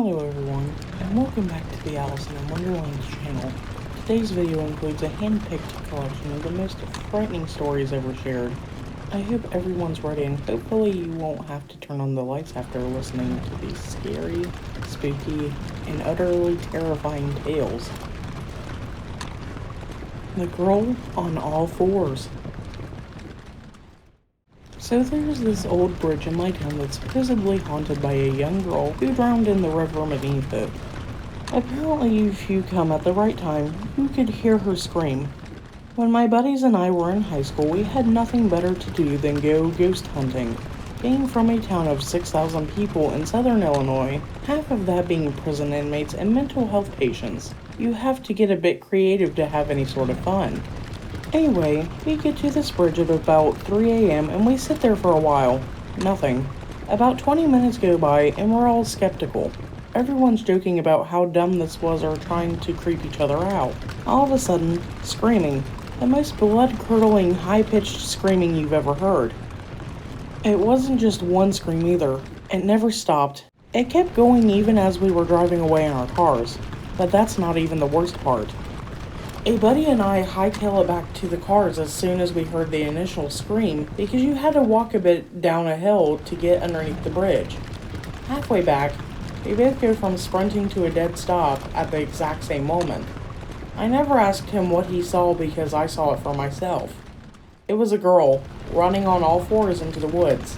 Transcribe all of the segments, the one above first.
Hello everyone, and welcome back to the Alice in Wonderland channel. Today's video includes a hand-picked collection of the most frightening stories ever shared. I hope everyone's ready, and hopefully you won't have to turn on the lights after listening to these scary, spooky, and utterly terrifying tales. The Girl on All Fours. So there's this old bridge in my town that's supposedly haunted by a young girl who drowned in the river beneath it. Apparently, if you come at the right time, you could hear her scream. When my buddies and I were in high school, we had nothing better to do than go ghost hunting. Being from a town of 6,000 people in southern Illinois, half of that being prison inmates and mental health patients, you have to get a bit creative to have any sort of fun. Anyway, we get to this bridge at about 3 a.m. and we sit there for a while. Nothing. About 20 minutes go by and we're all skeptical. Everyone's joking about how dumb this was or trying to creep each other out. All of a sudden, screaming. The most blood-curdling, high-pitched screaming you've ever heard. It wasn't just one scream either. It never stopped. It kept going even as we were driving away in our cars. But that's not even the worst part. A buddy and I hightail it back to the cars as soon as we heard the initial scream because you had to walk a bit down a hill to get underneath the bridge. Halfway back, we both go from sprinting to a dead stop at the exact same moment. I never asked him what he saw because I saw it for myself. It was a girl running on all fours into the woods.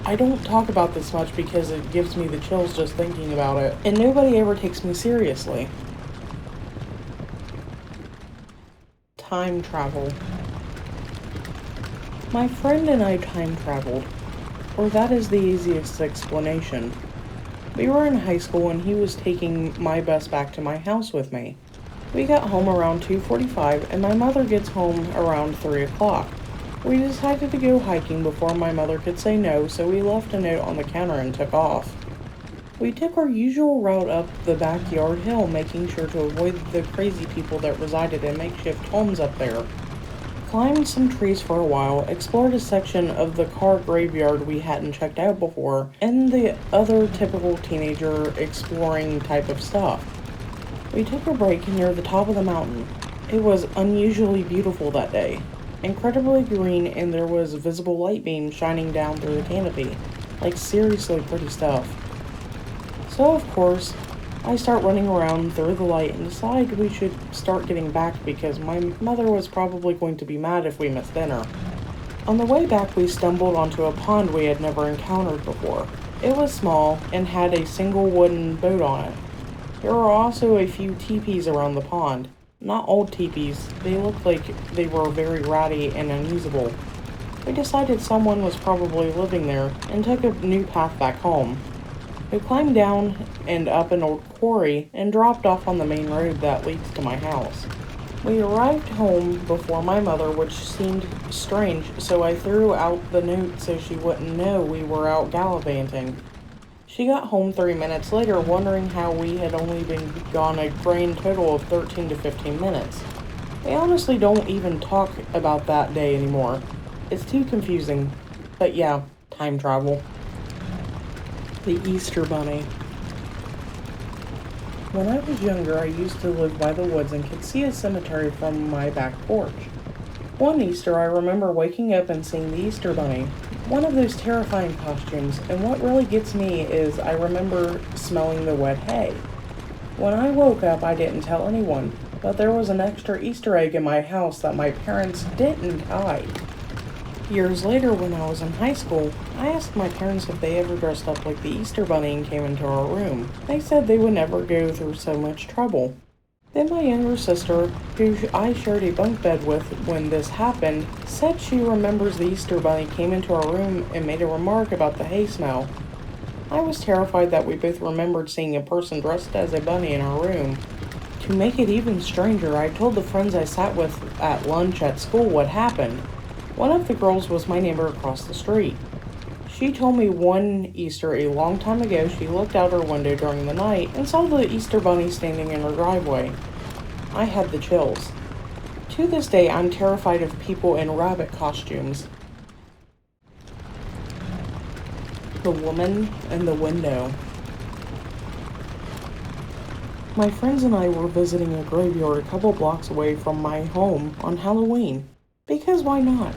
I don't talk about this much because it gives me the chills just thinking about it, and nobody ever takes me seriously. Time travel. My friend and I time traveled, or that is the easiest explanation. We were in high school and he was taking my bus back to my house with me. We got home around 2:45 and my mother gets home around 3 o'clock. We decided to go hiking before my mother could say no, so we left a note on the counter and took off. We took our usual route up the backyard hill, making sure to avoid the crazy people that resided in makeshift homes up there. Climbed some trees for a while, explored a section of the car graveyard we hadn't checked out before, and the other typical teenager exploring type of stuff. We took a break near the top of the mountain. It was unusually beautiful that day. Incredibly green, and there was visible light beams shining down through the canopy. Like seriously pretty stuff. So, of course, I start running around through the light and decide we should start getting back because my mother was probably going to be mad if we missed dinner. On the way back, we stumbled onto a pond we had never encountered before. It was small and had a single wooden boat on it. There were also a few teepees around the pond. Not old teepees, they looked like they were very ratty and unusable. We decided someone was probably living there and took a new path back home. We climbed down and up an old quarry and dropped off on the main road that leads to my house. We arrived home before my mother, which seemed strange, so I threw out the note so she wouldn't know we were out gallivanting. She got home 3 minutes later, wondering how we had only been gone a grand total of 13 to 15 minutes. We honestly don't even talk about that day anymore. It's too confusing. But yeah, time travel. The Easter Bunny. When I was younger, I used to live by the woods and could see a cemetery from my back porch. One Easter, I remember waking up and seeing the Easter Bunny, one of those terrifying costumes, and what really gets me is I remember smelling the wet hay. When I woke up, I didn't tell anyone, but there was an extra Easter egg in my house that my parents didn't hide. Years later, when I was in high school, I asked my parents if they ever dressed up like the Easter Bunny and came into our room. They said they would never go through so much trouble. Then my younger sister, who I shared a bunk bed with when this happened, said she remembers the Easter Bunny came into our room and made a remark about the hay smell. I was terrified that we both remembered seeing a person dressed as a bunny in our room. To make it even stranger, I told the friends I sat with at lunch at school what happened. One of the girls was my neighbor across the street. She told me one Easter a long time ago she looked out her window during the night and saw the Easter Bunny standing in her driveway. I had the chills. To this day, I'm terrified of people in rabbit costumes. The Woman in the Window. My friends and I were visiting a graveyard a couple blocks away from my home on Halloween. Because why not?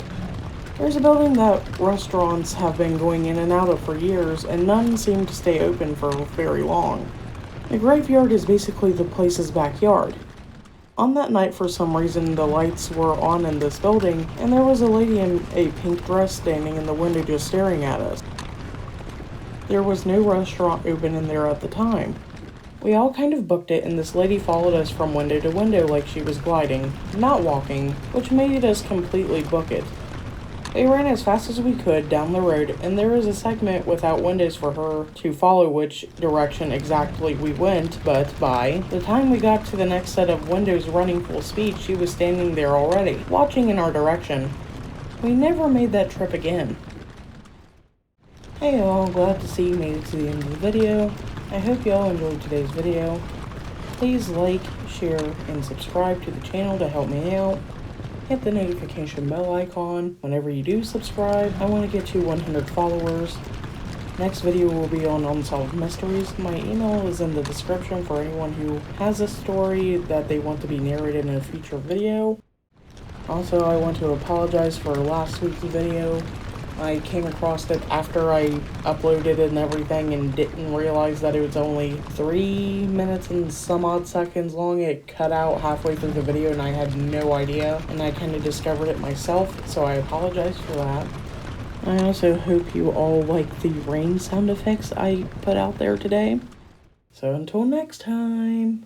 There's a building that restaurants have been going in and out of for years, and none seem to stay open for very long. The graveyard is basically the place's backyard. On that night, for some reason, the lights were on in this building, and there was a lady in a pink dress standing in the window just staring at us. There was no restaurant open in there at the time. We all kind of booked it, and this lady followed us from window to window like she was gliding, not walking, which made us completely book it. We ran as fast as we could down the road, and there was a segment without windows for her to follow which direction exactly we went, but by the time we got to the next set of windows running full speed, she was standing there already, watching in our direction. We never made that trip again. Hey y'all, glad to see you made it to the end of the video. I hope y'all enjoyed today's video. Please like, share, and subscribe to the channel to help me out. Hit the notification bell icon whenever you do subscribe. I want to get to 100 followers. Next video will be on unsolved mysteries. My email is in the description for anyone who has a story that they want to be narrated in a future video. Also, I want to apologize for last week's video. I came across it after I uploaded it and everything and didn't realize that it was only 3 minutes and some odd seconds long. It cut out halfway through the video and I had no idea, and I kind of discovered it myself, so I apologize for that. I also hope you all like the rain sound effects I put out there today. So until next time.